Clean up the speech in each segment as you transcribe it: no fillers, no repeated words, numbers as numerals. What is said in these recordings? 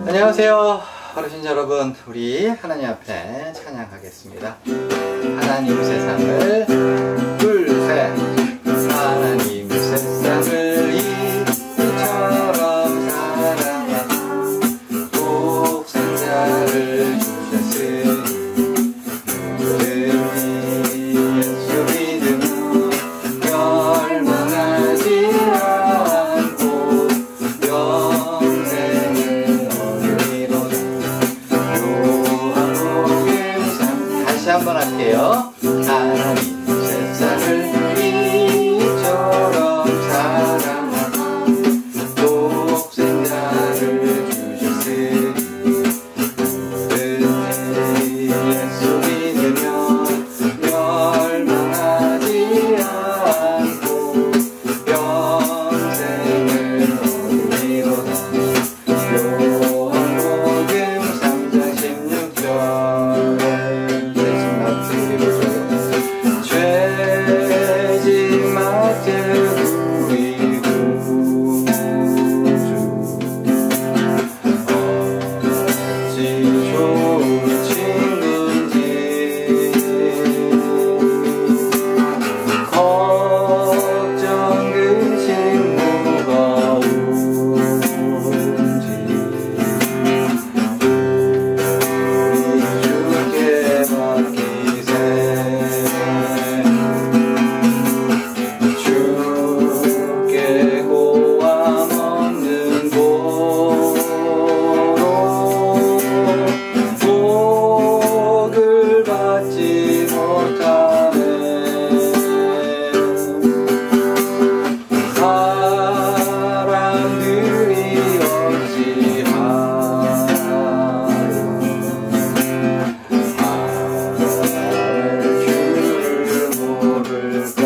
안녕하세요 어르신 여러분, 우리 하나님 앞에 찬양하겠습니다. 하나님 세상을 둘셋 하나님 세상을 이처럼 사랑하사 독생자를 주셨으니 예수 믿으며 멸망하지 않고 영생을 얻으리로다. 요한복음 3. 다시 한번 할게요. 하나님 세상을 이처럼 사랑하사 독생자를 주셨으니 예수 믿으며 멸망하지 않고 영생을 얻으리로다. 요한복음 3장 16절. 죄짐 맡은 우리 구주 어찌 좋은 친구인지 걱정 그 친구가 운지 주께 맡기세. 주께 고함 없는 곳 복을 받지 못하네. 사람들이 어찌하여 주를 모를까.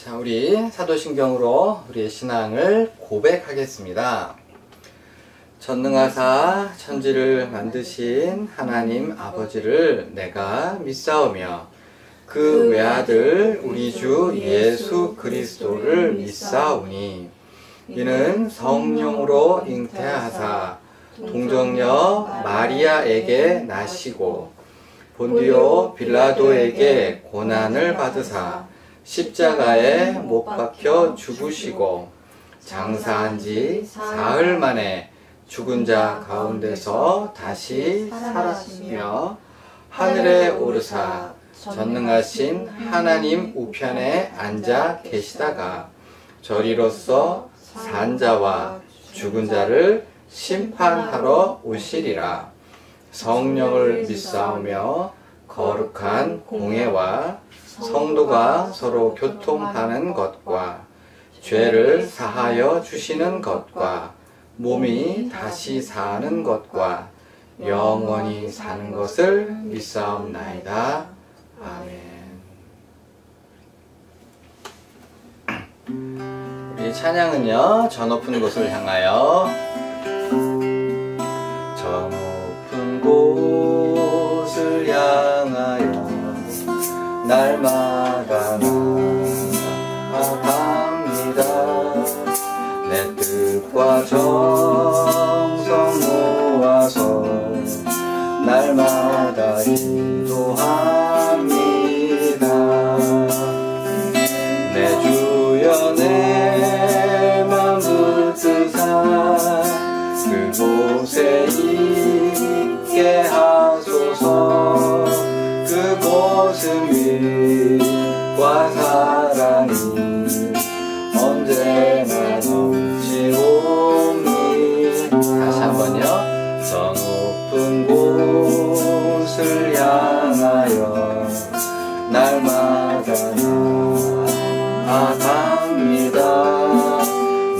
자, 우리 사도신경으로 우리의 신앙을 고백하겠습니다. 전능하사 천지를 만드신 하나님 아버지를 내가 믿사오며 그 외아들 우리 주 예수 그리스도를 믿사오니 이는 성령으로 잉태하사 동정녀 마리아에게 나시고 본디오 빌라도에게 고난을 받으사 십자가에 못 박혀 죽으시고 장사한 지 사흘 만에 죽은 자 가운데서 다시 살았으며 하늘에 오르사 전능하신 하나님 우편에 앉아 계시다가 저리로서 산 자와 죽은 자를 심판하러 오시리라. 성령을 믿사오며 거룩한 공회와 성도가 서로 교통하는 것과 죄를 사하여 주시는 것과 몸이 다시 사는 것과 영원히 사는 것을 믿사옵나이다. 아멘. 우리 찬양은요, 저 높은 곳을 향하여. 저 높은 곳을 향하여 날마다 나아갑니다. 내 뜻과 정성 모아서 날마다 인도합니다. 내 주여 내 맘 붙드사 그곳에 있게 하소서. 그곳은 빛과 사랑이 언제나 넘치오니. 다시 한번요. 저 높은 곳을 향하여 날마다 나아갑니다.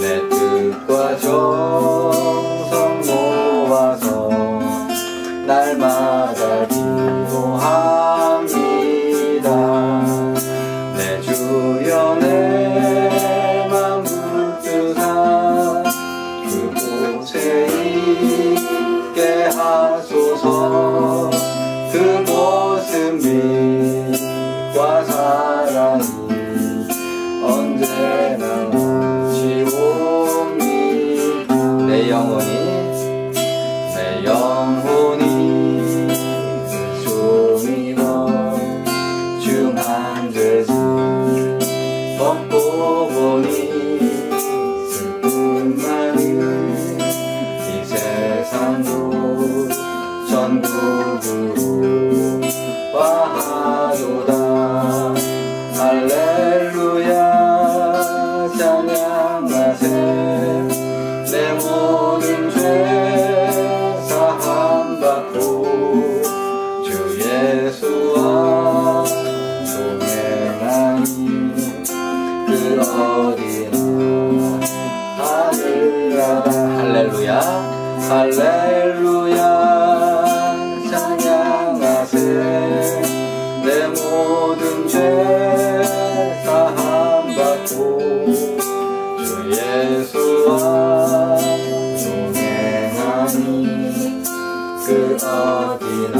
내 뜻과 정성 모아서 날마다 기도합니다. 내 주여 내 맘 붙드사 그곳에 있게 하소서. 그곳은 빛과 사랑이 언제나 겪고 보니 슬픈 마음 이 세상도 천국으로 와하도다. 할렐루야 찬양하세. 내 모든 죄 사함받고 주 예수와 동행하니 그 어디나 하늘나라. 할렐루야 할렐루야 찬양하세. 내 모든 죄 사함받고 주 예수와 동행하니 그 어디나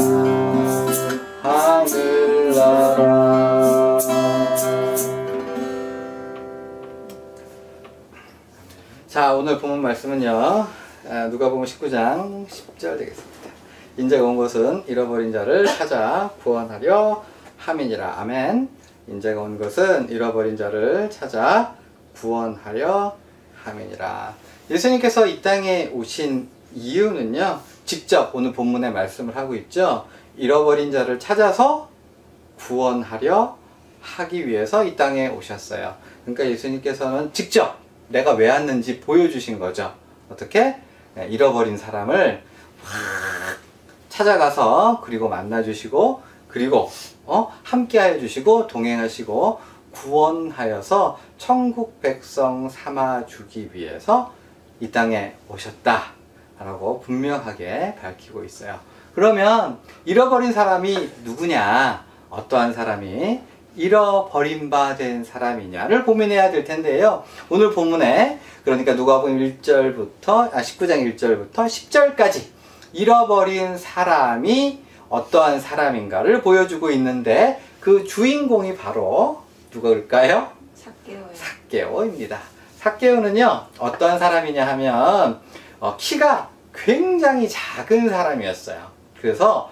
하늘나라. 자, 오늘 본문 말씀은요, 누가복음 19장 10절 되겠습니다. 인자가 온 것은 잃어버린 자를 찾아 구원하려 함이니라. 아멘. 인자가 온 것은 잃어버린 자를 찾아 구원하려 함이니라. 예수님께서 이 땅에 오신 이유는요, 직접 오늘 본문에 말씀을 하고 있죠. 잃어버린 자를 찾아서 구원하려 하기 위해서 이 땅에 오셨어요. 그러니까 예수님께서는 직접 내가 왜 왔는지 보여주신 거죠. 어떻게? 잃어버린 사람을 찾아가서 그리고 만나주시고, 그리고 함께 하여 주시고 동행하시고 구원하여서 천국 백성 삼아주기 위해서 이 땅에 오셨다 라고 분명하게 밝히고 있어요. 그러면 잃어버린 사람이 누구냐, 어떠한 사람이 잃어버린 바 된 사람이냐를 고민해야 될 텐데요. 오늘 본문에 그러니까 누가복음 19장 1절부터 10절까지 잃어버린 사람이 어떠한 사람인가를 보여주고 있는데, 그 주인공이 바로 누구일까요? 삭개오입니다. 삭개오는요, 어떠한 사람이냐 하면 키가 굉장히 작은 사람이었어요. 그래서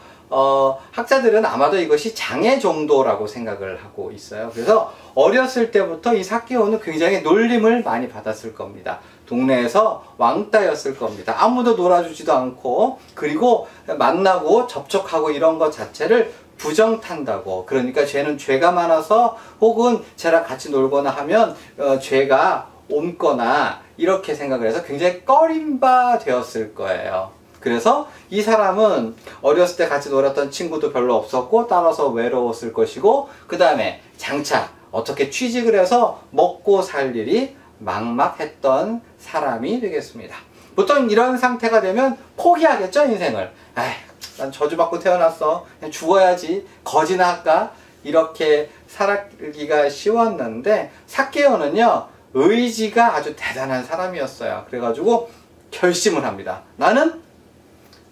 학자들은 아마도 이것이 장애 정도라고 생각을 하고 있어요. 그래서 어렸을 때부터 이 삭개오는 굉장히 놀림을 많이 받았을 겁니다. 동네에서 왕따였을 겁니다. 아무도 놀아주지도 않고, 그리고 만나고 접촉하고 이런 것 자체를 부정탄다고. 그러니까 쟤는 죄가 많아서, 혹은 쟤랑 같이 놀거나 하면 죄가 옮거나 이렇게 생각을 해서 굉장히 꺼림바 되었을 거예요. 그래서 이 사람은 어렸을 때 같이 놀았던 친구도 별로 없었고, 따라서 외로웠을 것이고, 그 다음에 장차 어떻게 취직을 해서 먹고 살 일이 막막했던 사람이 되겠습니다. 보통 이런 상태가 되면 포기하겠죠, 인생을. 난 저주받고 태어났어, 그냥 죽어야지, 거지나 할까, 이렇게 살기가 쉬웠는데, 삭개오는요 의지가 아주 대단한 사람이었어요. 그래가지고 결심을 합니다. 나는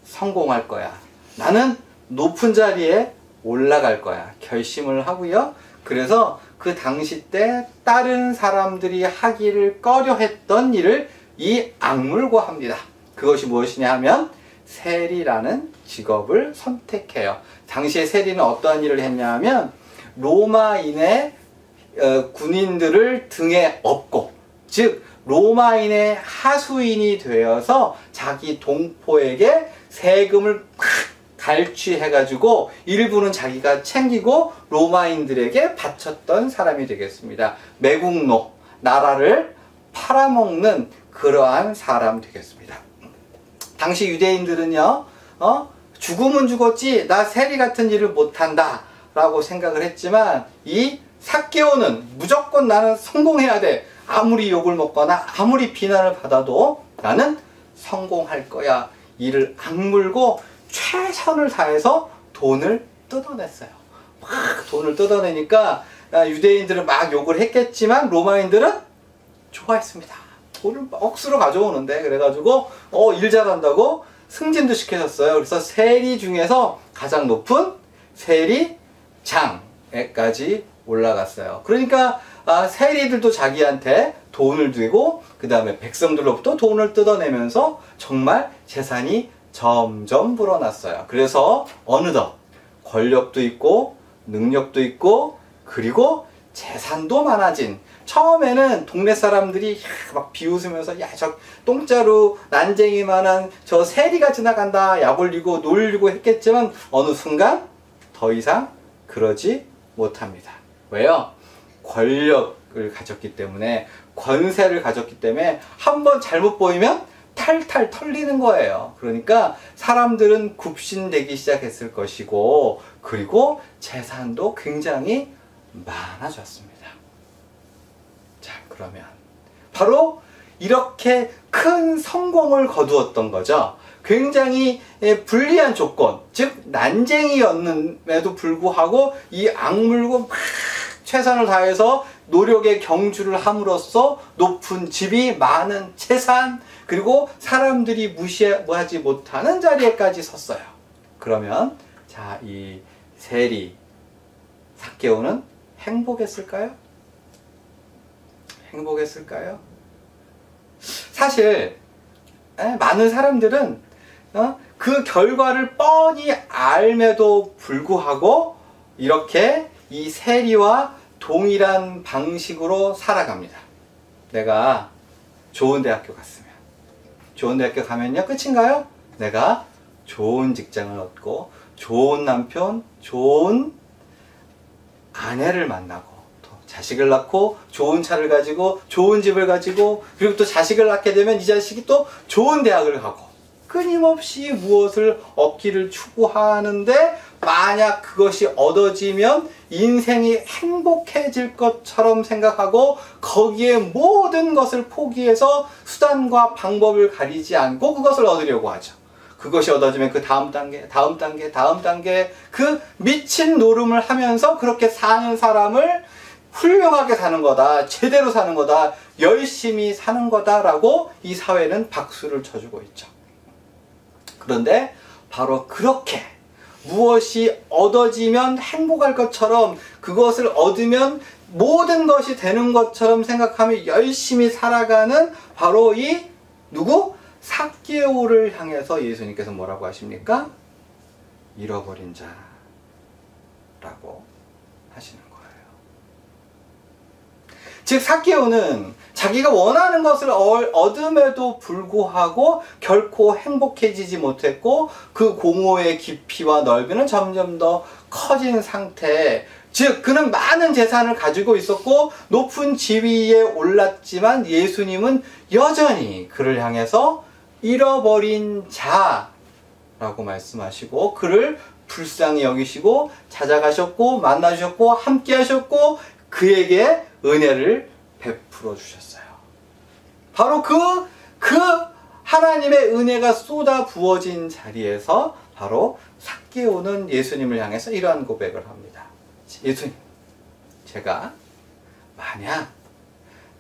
성공할 거야, 나는 높은 자리에 올라갈 거야, 결심을 하고요. 그래서 그 당시 때 다른 사람들이 하기를 꺼려했던 일을 이 악물고 합니다. 그것이 무엇이냐 하면 세리라는 직업을 선택해요. 당시에 세리는 어떠한 일을 했냐 하면 로마인의 군인들을 등에 업고, 즉 로마인의 하수인이 되어서 자기 동포에게 세금을 갈취해가지고 일부는 자기가 챙기고 로마인들에게 바쳤던 사람이 되겠습니다. 매국노, 나라를 팔아먹는 그러한 사람 되겠습니다. 당시 유대인들은요, 죽으면 죽었지 나 세리 같은 일을 못한다 라고 생각을 했지만, 이 삭개오는 무조건 나는 성공해야 돼, 아무리 욕을 먹거나 아무리 비난을 받아도 나는 성공할 거야, 이를 악물고 최선을 다해서 돈을 뜯어냈어요. 막 돈을 뜯어내니까 유대인들은 막 욕을 했겠지만 로마인들은 좋아했습니다. 돈을 억수로 가져오는데, 그래가지고 일 잘한다고 승진도 시키셨어요. 그래서 세리 중에서 가장 높은 세리장에까지 올라갔어요. 그러니까 세리들도 자기한테 돈을 주고, 그 다음에 백성들로부터 돈을 뜯어내면서 정말 재산이 점점 불어났어요. 그래서 어느덧 권력도 있고 능력도 있고, 그리고 재산도 많아진 처음에는 동네 사람들이 막 비웃으면서 야, 저 똥자루 난쟁이만한 저 세리가 지나간다 약 올리고 놀리고 했겠지만 어느 순간 더 이상 그러지 못합니다. 왜요? 권력을 가졌기 때문에, 권세를 가졌기 때문에 한번 잘못 보이면 탈탈 털리는 거예요. 그러니까 사람들은 굽신대기 시작했을 것이고, 그리고 재산도 굉장히 많아졌습니다. 자, 그러면 바로 이렇게 큰 성공을 거두었던 거죠. 굉장히 불리한 조건, 즉 난쟁이였음에도 불구하고 이 악물고 막 최선을 다해서 노력의 경주를 함으로써 높은 집이, 많은 재산, 그리고 사람들이 무시하지 못하는 자리에까지 섰어요. 그러면 자, 이 세리 삭개오는 행복했을까요? 행복했을까요? 사실 많은 사람들은 그 결과를 뻔히 알매도 불구하고 이렇게 이 세리와 동일한 방식으로 살아갑니다. 내가 좋은 대학교 갔으면, 좋은 대학교 가면요 끝인가요? 내가 좋은 직장을 얻고 좋은 남편, 좋은 아내를 만나고 또 자식을 낳고 좋은 차를 가지고 좋은 집을 가지고, 그리고 또 자식을 낳게 되면 이 자식이 또 좋은 대학을 가고, 끊임없이 무엇을 얻기를 추구하는데, 만약 그것이 얻어지면 인생이 행복해질 것처럼 생각하고 거기에 모든 것을 포기해서 수단과 방법을 가리지 않고 그것을 얻으려고 하죠. 그것이 얻어지면 그 다음 단계, 다음 단계, 다음 단계, 그 미친 노름을 하면서 그렇게 사는 사람을 훌륭하게 사는 거다, 제대로 사는 거다, 열심히 사는 거다라고 이 사회는 박수를 쳐주고 있죠. 그런데 바로 그렇게 무엇이 얻어지면 행복할 것처럼, 그것을 얻으면 모든 것이 되는 것처럼 생각하며 열심히 살아가는 바로 이 누구? 삭개오를 향해서 예수님께서 뭐라고 하십니까? 잃어버린 자라고 하시는 거예요. 즉 삭개오는 자기가 원하는 것을 얻음에도 불구하고 결코 행복해지지 못했고, 그 공허의 깊이와 넓이는 점점 더 커진 상태, 즉 그는 많은 재산을 가지고 있었고 높은 지위에 올랐지만 예수님은 여전히 그를 향해서 잃어버린 자라고 말씀하시고 그를 불쌍히 여기시고 찾아가셨고 만나주셨고 함께 하셨고 그에게 은혜를 베풀어 주셨어요. 바로 그 하나님의 은혜가 쏟아 부어진 자리에서 바로 삭개오는 예수님을 향해서 이러한 고백을 합니다. 예수님, 제가 만약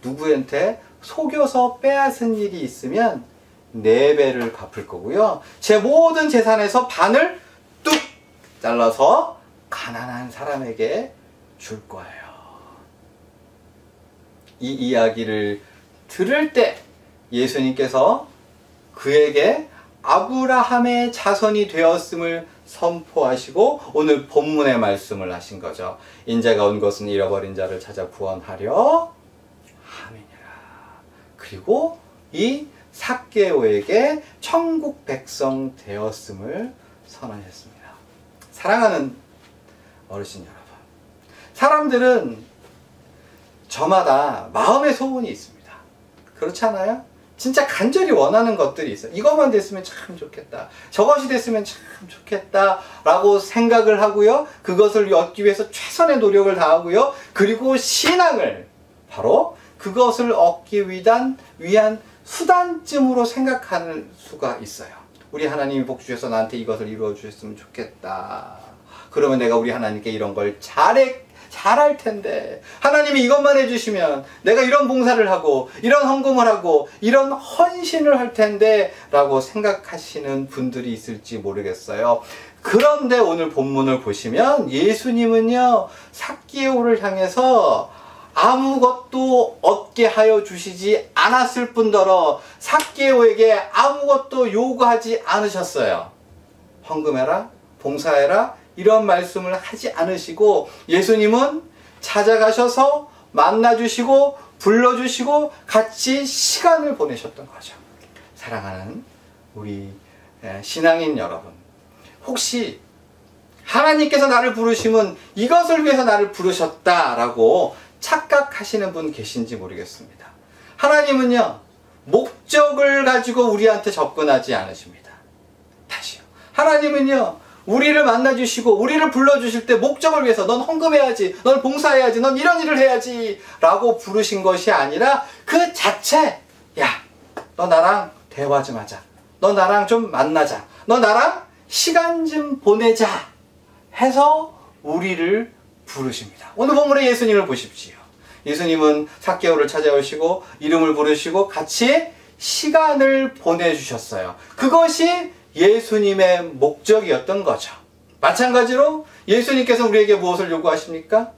누구한테 속여서 빼앗은 일이 있으면 4배를 갚을 거고요. 제 모든 재산에서 반을 뚝 잘라서 가난한 사람에게 줄 거예요. 이 이야기를 들을 때 예수님께서 그에게 아브라함의 자손이 되었음을 선포하시고 오늘 본문의 말씀을 하신 거죠. 인자가 온 것은 잃어버린 자를 찾아 구원하려 함이니라. 그리고 이 삭개오에게 천국 백성 되었음을 선언했습니다. 사랑하는 어르신 여러분, 사람들은 저마다 마음의 소원이 있습니다. 그렇지 않아요? 진짜 간절히 원하는 것들이 있어요. 이것만 됐으면 참 좋겠다, 저것이 됐으면 참 좋겠다 라고 생각을 하고요, 그것을 얻기 위해서 최선의 노력을 다하고요, 그리고 신앙을 바로 그것을 얻기 위한 수단쯤으로 생각하는 수가 있어요. 우리 하나님이 복 주셔서 나한테 이것을 이루어 주셨으면 좋겠다. 그러면 내가 우리 하나님께 이런 걸 잘할 텐데, 하나님이 이것만 해주시면 내가 이런 봉사를 하고 이런 헌금을 하고 이런 헌신을 할 텐데 라고 생각하시는 분들이 있을지 모르겠어요. 그런데 오늘 본문을 보시면 예수님은요 삭개오를 향해서 아무것도 얻게 하여 주시지 않았을 뿐더러 삭개오에게 아무것도 요구하지 않으셨어요. 헌금해라, 봉사해라 이런 말씀을 하지 않으시고 예수님은 찾아가셔서 만나주시고 불러주시고 같이 시간을 보내셨던 거죠. 사랑하는 우리 신앙인 여러분, 혹시 하나님께서 나를 부르시면 이것을 위해서 나를 부르셨다라고 착각하시는 분 계신지 모르겠습니다. 하나님은요, 목적을 가지고 우리한테 접근하지 않으십니다. 다시요. 하나님은요, 우리를 만나주시고 우리를 불러주실 때 목적을 위해서 넌 헌금해야지, 넌 봉사해야지, 넌 이런 일을 해야지 라고 부르신 것이 아니라 그 자체, 야, 너 나랑 대화 좀 하자, 너 나랑 좀 만나자, 너 나랑 시간 좀 보내자 해서 우리를 부르십니다. 오늘 본문의 예수님을 보십시오. 예수님은 삭개오를 찾아오시고 이름을 부르시고 같이 시간을 보내주셨어요. 그것이 예수님의 목적이었던 거죠. 마찬가지로 예수님께서 우리에게 무엇을 요구하십니까?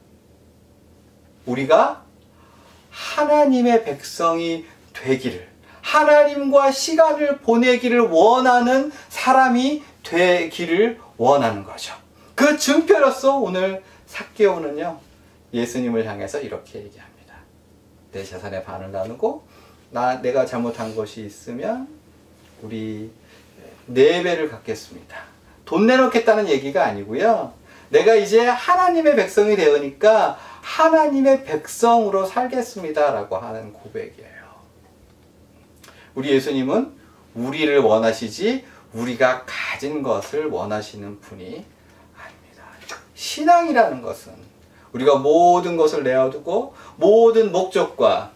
우리가 하나님의 백성이 되기를, 하나님과 시간을 보내기를 원하는 사람이 되기를 원하는 거죠. 그 증표로서 오늘 삭개오는요, 예수님을 향해서 이렇게 얘기합니다. 내 재산의 반을 나누고 내가 잘못한 것이 있으면 우리 4배를 갖겠습니다. 돈 내놓겠다는 얘기가 아니고요, 내가 이제 하나님의 백성이 되으니까 하나님의 백성으로 살겠습니다 라고 하는 고백이에요. 우리 예수님은 우리를 원하시지 우리가 가진 것을 원하시는 분이 아닙니다. 신앙이라는 것은 우리가 모든 것을 내어두고 모든 목적과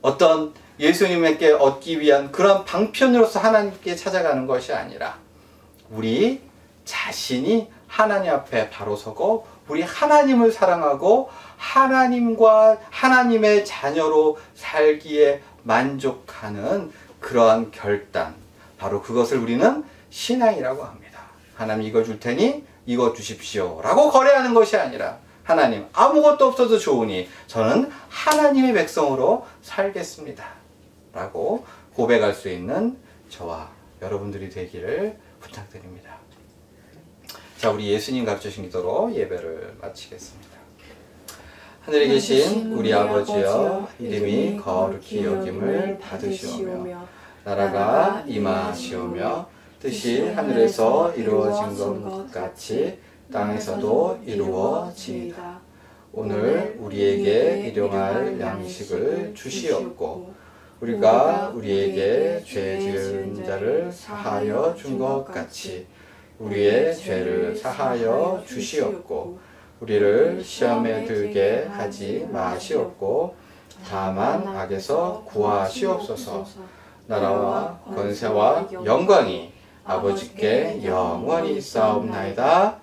어떤 예수님에게 얻기 위한 그런 방편으로서 하나님께 찾아가는 것이 아니라 우리 자신이 하나님 앞에 바로 서고 우리 하나님을 사랑하고 하나님과 하나님의 자녀로 살기에 만족하는 그러한 결단, 바로 그것을 우리는 신앙이라고 합니다. 하나님 이거 줄 테니 이거 주십시오 라고 거래하는 것이 아니라, 하나님 아무것도 없어도 좋으니 저는 하나님의 백성으로 살겠습니다 라고 고백할 수 있는 저와 여러분들이 되기를 부탁드립니다. 자, 우리 예수님 가르치신 기도로 예배를 마치겠습니다. 하늘에 계신 우리 아버지여, 이름이 거룩히 여김을 받으시오며 나라가 임하시오며 뜻이 하늘에서 이루어진 것 같이 땅에서도 이루어지이다. 오늘 우리에게 일용할 양식을 주시옵고 우리가 우리에게 죄 지은 자를 사하여 준 것 같이 우리의 죄를 사하여 주시옵고 우리를 시험에 들게 하지 마시옵고 다만 악에서 구하시옵소서. 나라와 권세와 영광이 아버지께 영원히 있사옵나이다.